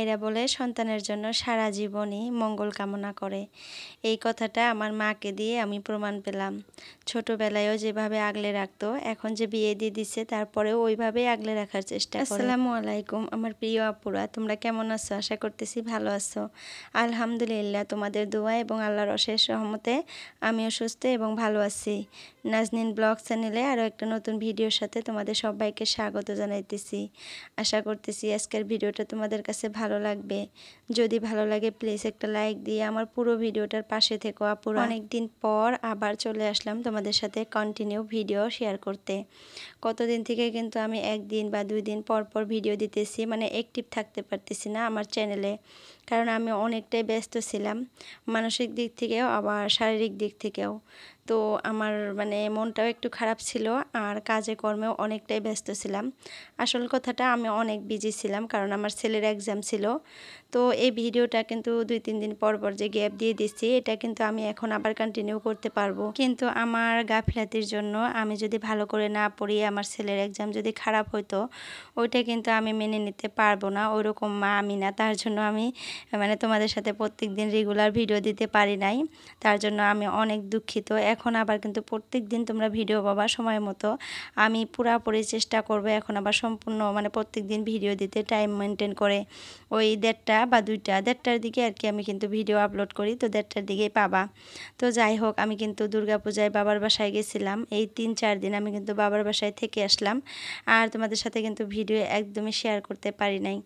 মায়েরা বলে সন্তানের জন্য সারা জীবনই মঙ্গল কামনা করে। এই কথাটা আমার মাকে দিয়ে আমি প্রমাণ পেলাম। ছোটবেলায়ও যেভাবে আগলে রাখতো, এখন যে বিয়ে দিয়ে দিচ্ছে তারপরেও ওইভাবেই আগলে রাখার চেষ্টা করে। আসসালামু আলাইকুম আমার প্রিয় আপুরা, তোমরা কেমন আছো? আশা করতেছি ভালো আছো। আলহামদুলিল্লাহ, তোমাদের দোয়া এবং আল্লাহর অশেষ রহমতে আমিও সুস্থ এবং ভালো আছি। নাজনীন ব্লগ চ্যানেলে আরও একটা নতুন ভিডিওর সাথে তোমাদের সবাইকে স্বাগত জানাইতেছি। আশা করতেছি আজকের ভিডিওটা তোমাদের কাছে ভালো লাগবে। যদি ভালো লাগে প্লিজ একটা লাইক দিয়ে আমার পুরো ভিডিওটার পাশে থেকো আপুরা। অনেকদিন পর আবার চলে আসলাম তোমাদের সাথে কন্টিনিউ ভিডিও শেয়ার করতে। কতদিন থেকে কিন্তু আমি একদিন বা 2 দিন পর পর ভিডিও দিতেছি, মানে অ্যাক্টিভ থাকতে পারতেছি না আমার চ্যানেলে, কারণ আমি অনেকটাই ব্যস্ত ছিলাম, মানসিক দিক থেকেও আবার শারীরিক দিক থেকেও। তো আমার মানে মনটাও একটু খারাপ ছিল, আর কাজে কর্মেও অনেকটাই ব্যস্ত ছিলাম। আসল কথাটা আমি অনেক বিজি ছিলাম, কারণ আমার ছেলের এক্সাম ছিল। তো এই ভিডিওটা কিন্তু 2-3 দিন পর পর যে গ্যাপ দিয়ে দিচ্ছি, এটা কিন্তু আমি এখন আবার কন্টিনিউ করতে পারবো, কিন্তু আমার গাফিলাতির জন্য আমি যদি ভালো করে না পড়ি, আমার ছেলের এক্সাম যদি খারাপ হতো, ওইটা কিন্তু আমি মেনে নিতে পারবো না। ওইরকম মা আমি না, তার জন্য আমি মানে তোমাদের সাথে প্রত্যেক দিন রেগুলার ভিডিও দিতে পারি নাই, তার জন্য আমি অনেক দুঃখিত। এখন আবার কিন্তু প্রত্যেক দিন তোমরা ভিডিও পাবা সময় মতো। আমি পুরাপুরি চেষ্টা করব এখন আবার সম্পূর্ণ মানে প্রত্যেক দিন ভিডিও দিতে, টাইম মেনটেন করে। ওই 1:30 বা 2টার দিকে আর কি আমি কিন্তু ভিডিও আপলোড করি, তো 1:30টার দিকেই পাবা। তো যাই হোক, আমি কিন্তু দুর্গাপূজায় বাবার বাসায় গেছিলাম। এই 3-4 দিন আমি কিন্তু বাবার বাসায় থেকে আসলাম, আর তোমাদের সাথে কিন্তু ভিডিও একদমই শেয়ার করতে পারি নাই।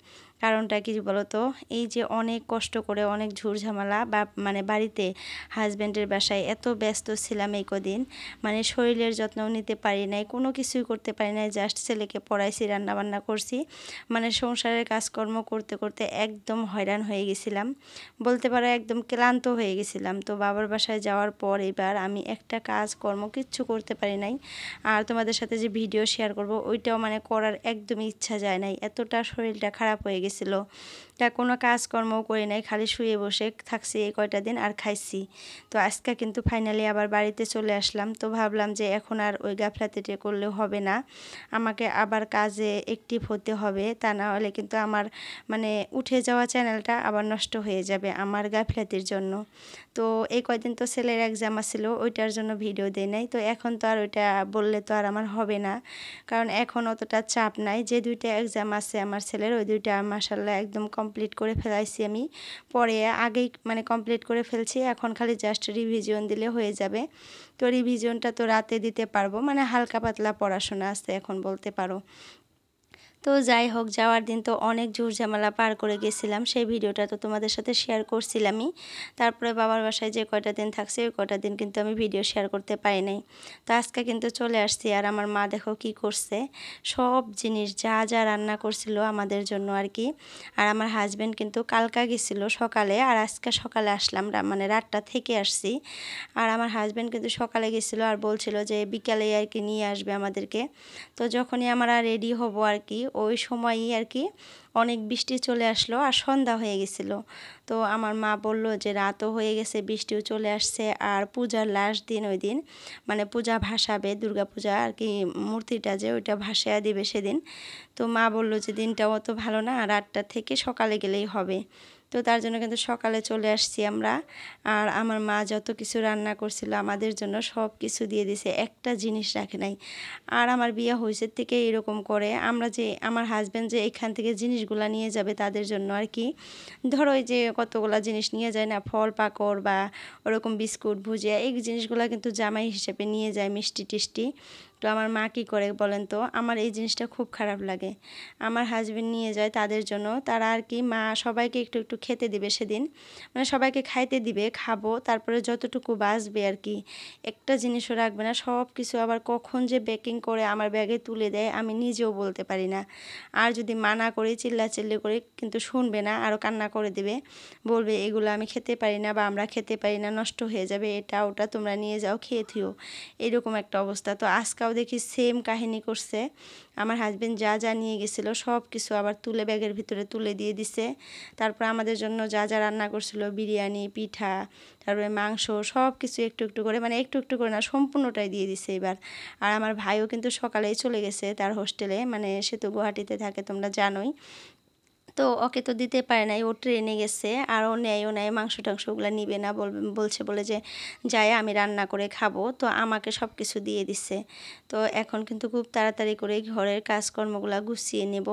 কারণটা কি বলো তো, এই যে অনেক কষ্ট করে অনেক ঝুরঝামেলা বা মানে বাড়িতে হাজব্যান্ডের বাসায় এত ব্যস্ত ছিলাম এই কদিন, মানে শরীরের যত্নও নিতে পারি নাই, কোনো কিছুই করতে পারি নাই। জাস্ট ছেলেকে পড়াইছি, রান্নাবান্না করছি, মানে সংসারের কাজকর্ম করতে করতে একদম হয়রান হয়ে গেছিলাম, বলতে পারো একদম ক্লান্ত হয়ে গেছিলাম। তো বাবার বাসায় যাওয়ার পর এবার আমি একটা কাজকর্ম কিচ্ছু করতে পারি নাই, আর তোমাদের সাথে যে ভিডিও শেয়ার করব ওইটাও মানে করার একদমই ইচ্ছা যায় নাই, এতটা শরীরটা খারাপ হয়ে গেছিল। তা কোনো কাজকর্মও করি নাই, খালি শুয়ে বসে থাকছি এই কয়টা দিন আর খাইছি। তো আজকে কিন্তু ফাইনালি আবার বাড়িতে চলে আসলাম। তো ভাবলাম যে এখন আর ওই গাফলাতিটা করলেও হবে না, আমাকে আবার কাজে অ্যাক্টিভ হতে হবে, তা না হলে কিন্তু আমার মানে উঠে যাওয়া চ্যানেলটা আবার নষ্ট হয়ে যাবে আমার গাফলাতির জন্য। তো এই কয়দিন তো ছেলের এক্সাম আসছিল, ওইটার জন্য ভিডিও দেই নাই। তো এখন তো আর ওইটা বললে তো আর আমার হবে না, কারণ এখন অতটা চাপ নাই। যে 2টা এক্সাম আছে আমার ছেলের, ওই 2টা মাশাআল্লাহ একদম কমপ্লিট করে ফেলাইছি আমি, পরে আগেই মানে কমপ্লিট করে ফেলছি। এখন খালি জাস্ট রিভিশন দিলে হয়ে যাবে। তো রিভিশনটা তো রাতে দিতে পারবো, মানে হালকা পাতলা পড়াশোনা আছে এখন বলতে পারো। তো যাই হোক, যাওয়ার দিন তো অনেক ঝুরঝামেলা পার করে গেছিলাম, সেই ভিডিওটা তো তোমাদের সাথে শেয়ার করছিলামই। তারপরে বাবার বাসায় যে কয়টা দিন থাকছে ওই কয়টা দিন কিন্তু আমি ভিডিও শেয়ার করতে পারি নাই। তো আজকে কিন্তু চলে আসছি, আর আমার মা দেখো কি করছে, সব জিনিস যা যা রান্না করছিল আমাদের জন্য আর কি। আর আমার হাজব্যান্ড কিন্তু কালকা গেছিল সকালে, আর আজকে সকালে আসলাম, মানে রাতটা থেকে আসছি। আর আমার হাজব্যান্ড কিন্তু সকালে গেছিলো আর বলছিল যে বিকালে আর কি নিয়ে আসবে আমাদেরকে। তো যখনই আমরা রেডি হব আর কি, ওই সময়ই আর কি অনেক বৃষ্টি চলে আসলো আর সন্ধ্যা হয়ে গেছিল। তো আমার মা বলল যে রাতও হয়ে গেছে, বৃষ্টিও চলে আসছে, আর পূজার লাস্ট দিন ওই দিন মানে পূজা ভাসাবে, দুর্গা পূজা আর কি, মূর্তিটা যে ওইটা ভাসায়া দিবে সেদিন। তো মা বলল যে দিনটাও অত ভালো না, রাতটা থেকে সকালে গেলেই হবে। তো তার জন্য কিন্তু সকালে চলে আসছি আমরা। আর আমার মা যত কিছু রান্না করছিল আমাদের জন্য সব কিছু দিয়ে দিছে, একটা জিনিস রাখে নাই। আর আমার বিয়ে হয়েছে থেকে এরকম করে, আমরা যে আমার হাজব্যান্ড যে এখান থেকে জিনিসগুলা নিয়ে যাবে তাদের জন্য আর কি, ধরো ওই যে কতগুলা জিনিস নিয়ে যায় না, ফল পাকড় বা ওরকম বিস্কুট ভুজিয়া, এই জিনিসগুলা কিন্তু জামাই হিসেবে নিয়ে যায়, মিষ্টি টিষ্টি। তো আমার মা কী করে বলেন তো, আমার এই জিনিসটা খুব খারাপ লাগে। আমার হাজবেন্ড নিয়ে যায় তাদের জন্য, তারা আর কি মা সবাইকে একটু একটু খেতে দিবে সেদিন, মানে সবাইকে খাইতে দিবে, খাবো, তারপরে যতটুকু বাঁচবে আর কি, একটা জিনিসও রাখবে না, সব কিছু আবার কখন যে প্যাকিং করে আমার ব্যাগে তুলে দেয় আমি নিজেও বলতে পারি না। আর যদি মানা করি চিল্লাচিল্লি করে কিন্তু শুনবে না, আরও কান্না করে দেবে, বলবে এগুলো আমি খেতে পারি না বা আমরা খেতে পারি না, নষ্ট হয়ে যাবে, এটা ওটা তোমরা নিয়ে যাও খেয়ে থিও, এরকম একটা অবস্থা। তো আজকেও দেখি সেম কাহিনী করছে, আমার হাজবেন্ড যা যা নিয়ে গেছিলো সব কিছু আবার তুলে ব্যাগের ভিতরে তুলে দিয়ে দিছে। তারপর আমাদের জন্য যা যা রান্না করছিল, বিরিয়ানি, পিঠা, তারপরে মাংস, সব কিছু একটু একটু করে, মানে একটু একটু করে না সম্পূর্ণটাই দিয়ে দিছে এবার। আর আমার ভাইও কিন্তু সকালেই চলে গেছে তার হোস্টেলে, মানে সে তো গুয়াহাটিতে থাকে তোমরা জানোই। তো ওকে তো দিতে পারে নাই, ও ট্রেনে গেছে আর ও নেয় মাংস টাংস ওগুলো নিবে না, বলছে বলে যে যাই আমি রান্না করে খাবো। তো আমাকে সব কিছু দিয়ে দিচ্ছে। তো এখন কিন্তু খুব তাড়াতাড়ি করে ঘরের কাজকর্মগুলো গুছিয়ে নেব,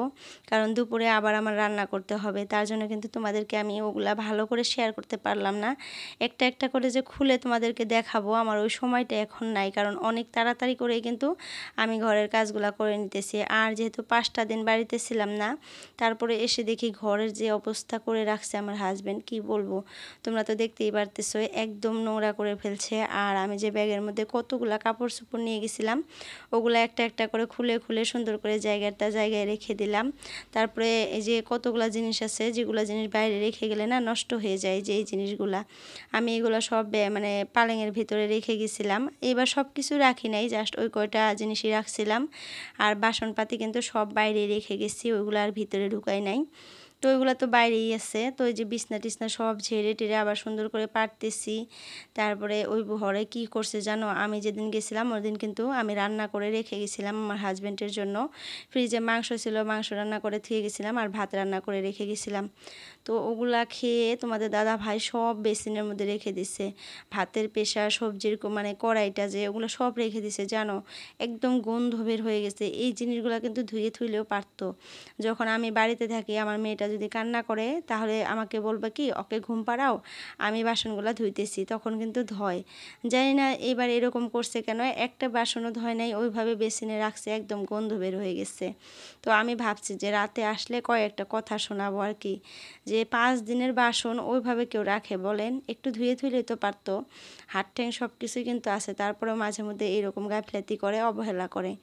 কারণ দুপুরে আবার আমার রান্না করতে হবে। তার জন্য কিন্তু তোমাদেরকে আমি ওগুলা ভালো করে শেয়ার করতে পারলাম না। একটা একটা করে যে খুলে তোমাদেরকে দেখাবো আমার ওই সময়টা এখন নাই, কারণ অনেক তাড়াতাড়ি করেই কিন্তু আমি ঘরের কাজগুলো করে নিতেছি। আর যেহেতু 5টা দিন বাড়িতে ছিলাম না, তারপরে এসে দেখি ঘরের যে অবস্থা করে রাখছে আমার হাজবেন্ড, কি বলবো, তোমরা তো দেখতেই পারতেছো, একদম নোংরা করে ফেলছে। আর আমি যে ব্যাগের মধ্যে কতগুলা কাপড় চোপড় নিয়ে গেছিলাম, ওগুলো একটা একটা করে খুলে খুলে সুন্দর করে জায়গায় রেখে দিলাম। তারপরে এই যে কতগুলা জিনিস আছে, যেগুলো জিনিস বাইরে রেখে গেলে না নষ্ট হয়ে যায়, যে এই জিনিসগুলা আমি এগুলো সব মানে পালেঙের ভিতরে রেখে গেছিলাম। এবার সব কিছু রাখি নাই, জাস্ট ওই কয়টা জিনিসই রাখছিলাম। আর বাসনপাতি কিন্তু সব বাইরে রেখে গেছি, ওইগুলো আর ভিতরে ঢুকাই নাই। তো ওইগুলো তো বাইরেই আছে। তো ওই যে বিছনা টিছনা সব ঝেড়ে টেড়ে আবার সুন্দর করে পারতেছি। তারপরে ওই ঘরে কি করছে জানো, আমি যেদিন গেছিলাম ওই দিন কিন্তু আমি রান্না করে রেখে গেছিলাম আমার হাজব্যান্ডের জন্য। ফ্রিজে মাংস ছিল, মাংস রান্না করে থুয়ে গেছিলাম আর ভাত রান্না করে রেখে গেছিলাম। তো ওগুলা খেয়ে তোমাদের দাদা ভাই সব বেসিনের মধ্যে রেখে দিছে। ভাতের পেশা, সবজির মানে কড়াইটা যে ওগুলো সব রেখে দিছে জানো, একদম গন্ধ বের হয়ে গেছে। এই জিনিসগুলো কিন্তু ধুয়ে থুইলেও পারতো। যখন আমি বাড়িতে থাকি আমার মেয়েটা যদি কান্না করে তাহলে আমাকে বলবে কি ওকে ঘুম পাড়াও, আমি বাসনগুলো ধুইতেছি, তখন কিন্তু ধয়। জানি না এবার এরকম করছে কেন, একটা বাসনও ধয় নাই, ওইভাবে বেসিনে রাখছে, একদম গন্ধ বের হয়ে গেছে। তো আমি ভাবছি যে রাতে আসলে কয়েকটা কথা শোনাবো আর কি, যে 5 দিনের বাসন ওইভাবে কেউ রাখে বলেন, একটু ধুয়ে ধুইলে তো পারতো। হাত ঠ্যাং সব কিছুই কিন্তু আছে, তারপরেও মাঝে মধ্যে এরকম গাফিলতি করে, অবহেলা করে।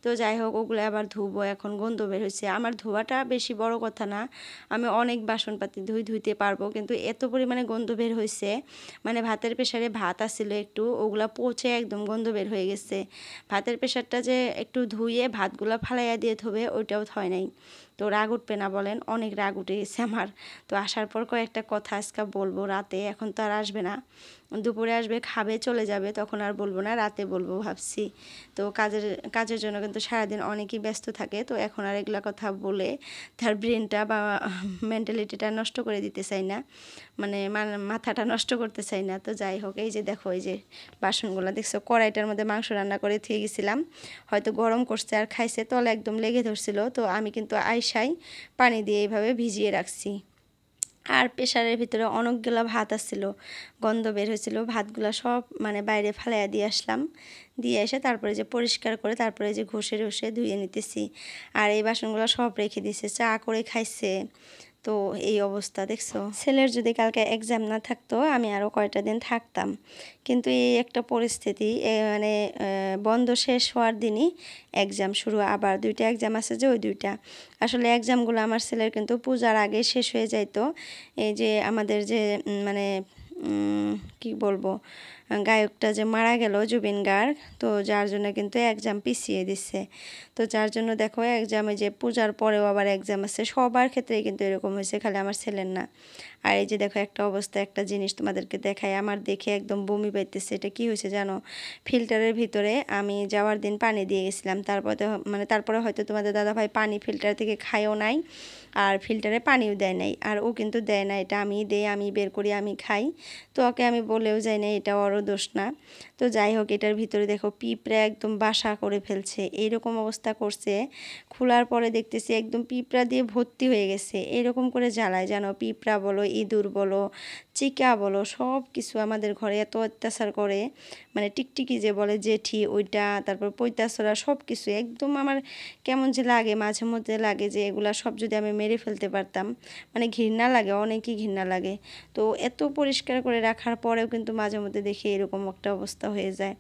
তো যাই হোক ওগুলো আবার ধুবো, এখন গন্ধ বের হয়েছে। আমার ধোয়াটা বেশি বড় কথা না, আমি অনেক বাসনপাতি ধুইতে পারবো, কিন্তু এত পরিমাণে গন্ধ বের হয়েছে, মানে ভাতের প্রেসারে ভাত আসছিল একটু, ওগুলা পচে একদম গন্ধ বের হয়ে গেছে। ভাতের প্রেসারটা যে একটু ধুয়ে ভাতগুলা ফালাইয়া দিয়ে ধোবে, ওইটাও হয় নাই। তো রাগ উঠবে না বলেন, অনেক রাগ উঠে গেছে আমার। তো আসার পর কয়েকটা কথা আজকে বলবো রাতে, এখন তো আর আসবে না, দুপুরে আসবে, খাবে, চলে যাবে, তখন আর বলবো না, রাতে বলবো ভাবছি। তো কাজের জন্য কিন্তু সারাদিন অনেকেই ব্যস্ত থাকে, তো এখন আর এগুলা কথা বলে তার ব্রেনটা বা মেন্টালিটিটা নষ্ট করে দিতে চাই না, মানে মাথাটা নষ্ট করতে চাই না। তো যাই হোক, এই যে দেখো এই যে বাসনগুলো দেখছো, কড়াইটার মধ্যে মাংস রান্না করে থুয়ে গেছিলাম, হয়তো গরম করছে আর খাইছে, তলে একদম লেগে ধরছিল। তো আমি কিন্তু আইসাই পানি দিয়ে এইভাবে ভিজিয়ে রাখছি। আর প্রেসারের ভিতরে অনেকগুলো ভাত আসছিল, গন্ধ বের হয়েছিল, ভাতগুলো সব মানে বাইরে ফালাইয়া দিয়ে আসলাম। দিয়ে এসে তারপরে যে পরিষ্কার করে তারপরে যে ঘষে রসে ধুয়ে নিতেছি। আর এই বাসনগুলো সব রেখে দিছে, চা করে খাইছে। তো এই অবস্থা দেখছো। ছেলের যদি কালকে এক্সাম না থাকতো আমি আরও কয়টা দিন থাকতাম, কিন্তু এই একটা পরিস্থিতি, মানে বন্ধ শেষ হওয়ার দিনই এক্সাম শুরু, আবার 2টা এক্সাম আছে, যে ওই 2টা আসলে এক্সামগুলো আমার ছেলের কিন্তু পূজার আগে শেষ হয়ে যাইতো। এই যে আমাদের যে মানে কি বলবো, গায়কটা যে মারা গেল জুবিন গার্গ, তো যার জন্য কিন্তু এক্সাম পিছিয়ে দিচ্ছে। তো যার জন্য দেখো এক্সামে যে পূজার পরেও আবার এক্সাম আছে, সবার ক্ষেত্রেই কিন্তু এরকম হয়েছে, খালি আমার ছেলের না। আর এই যে দেখো একটা অবস্থা, একটা জিনিস তোমাদেরকে দেখাই, আমার দেখে একদম বমি পাইতেছে। এটা কি হয়েছে জানো, ফিল্টারের ভিতরে আমি যাওয়ার দিন পানি দিয়ে গেছিলাম, তারপরে হয়তো তোমাদের দাদাভাই পানি ফিল্টার থেকে খায়ও নাই, আর ফিল্টারে পানিও দেয় নাই, আর ও কিন্তু দেয় না, এটা আমি দেই, আমি বের করি, আমি খাই। তো ওকে আমি বলেও যাই না, এটা ওরও দোষ না। তো যাই হোক, এটার ভিতরে দেখো পিঁপড়া একদম বাসা করে ফেলছে, এইরকম অবস্থা করছে। খোলার পরে দেখতেছি একদম পিঁপড়া দিয়ে ভর্তি হয়ে গেছে, এরকম করে জ্বালায় জানো, পিঁপড়া বলো, ইঁদুর বলো, চিকা বলো, সব কিছু আমাদের ঘরে এত অত্যাচার করে। মানে টিকটিকি যে বলে জেঠি, ওইটা, তারপর পৈতাছড়া, সব কিছু একদম আমার কেমন যে লাগে, মাঝে মধ্যে লাগে যে এগুলা সব যদি আমি মেরে ফেলতে পারতাম, মানে ঘৃণা লাগে, অনেকই ঘৃণা লাগে। তো এত পরিষ্কার করে রাখার পরেও কিন্তু মাঝে মধ্যে দেখি এরকম একটা অবস্থা হয়ে যায়।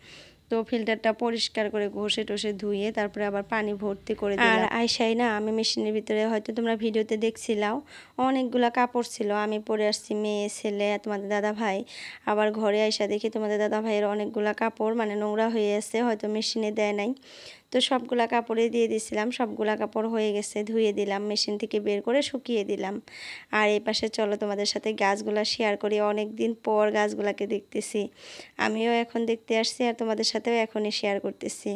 তো ফিল্টারটা পরিষ্কার করে ঘষে টষে ধুয়ে তারপরে আবার পানি ভর্তি করে দিলাম। আর আইসাই না আমি মেশিনের ভিতরে, হয়তো তোমরা ভিডিওতে দেখছিলাও, অনেকগুলা কাপড় ছিল, আমি পরে আসছি, মেয়ে ছেলে তোমাদের দাদা ভাই। আবার ঘরে আইসা দেখি তোমাদের দাদা ভাইয়ের অনেকগুলা কাপড় মানে নোংরা হয়ে আছে, হয়তো মেশিনে দেয় নাই। তো সবগুলা কাপড়ে দিয়ে দিছিলাম, সবগুলা কাপড় হয়ে গেছে, ধুয়ে দিলাম, মেশিন থেকে বের করে শুকিয়ে দিলাম। আর এই পাশে চলো তোমাদের সাথে গাছগুলা শেয়ার করি। অনেক দিন পর গাছগুলাকে দেখতেছি, আমিও এখন দেখতে আসছি আর তোমাদের সাথেও এখনই শেয়ার করতেছি।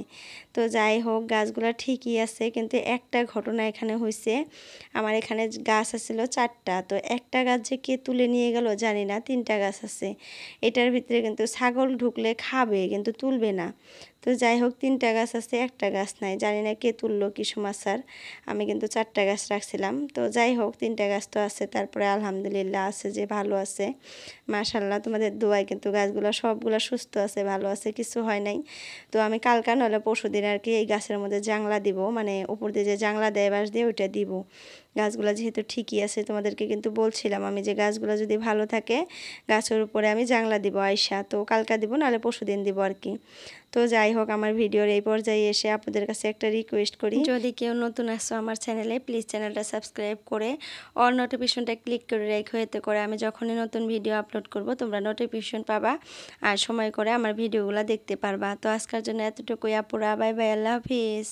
তো যাই হোক, গাছগুলা ঠিকই আছে, কিন্তু একটা ঘটনা এখানে হয়েছে। আমার এখানে গাছ আছিল 4টা, তো একটা গাছ যে কে তুলে নিয়ে গেল জানি না, 3টা গাছ আছে। এটার ভিতরে কিন্তু ছাগল ঢুকলে খাবে কিন্তু তুলবে না। তো যাই হোক, 3টা গাছ আছে, একটা গাছ নাই, জানি না কে তুললো কি সমাচার। আমি কিন্তু 4টা গাছ রাখছিলাম। তো যাই হোক, 3টা গাছ তো আছে, তারপরে আলহামদুলিল্লাহ আছে যে ভালো আছে, মাশাল্লাহ। তোমাদের দোয়ায় কিন্তু গাছগুলো সবগুলো সুস্থ আছে, ভালো আছে, কিছু হয় নাই। তো আমি কালকা নলে পরশুদিন আর কি এই গাছের মধ্যে জাংলা দিব, মানে উপর দিয়ে যে জাংলা দেয় বাঁশ দিয়ে, ওইটা দিব। গাছগুলো যেহেতু ঠিকই আছে, তোমাদেরকে কিন্তু বলছিলাম আমি যে গাছগুলো যদি ভালো থাকে গাছের উপরে আমি জাংলা দিব আইসা। তো কালকা দিব, নাহলে পরশুদিন দিব আর কি। তো যাই হোক, আমার ভিডিওর এই পর্যায়ে এসে আপনাদের কাছে একটা রিকোয়েস্ট করি, যদি কেউ নতুন আসো আমার চ্যানেলে, প্লিজ চ্যানেলটা সাবস্ক্রাইব করে অল নোটিফিকেশনটা ক্লিক করে রেখো, এতে করে আমি যখনই নতুন ভিডিও আপলোড করব তোমরা নোটিফিকেশন পাবা আর সময় করে আমার ভিডিওগুলো দেখতে পারবা। তো আজকের জন্য এতটুকুই আপুরা, বাই বাই, আল্লাহ হাফিজ।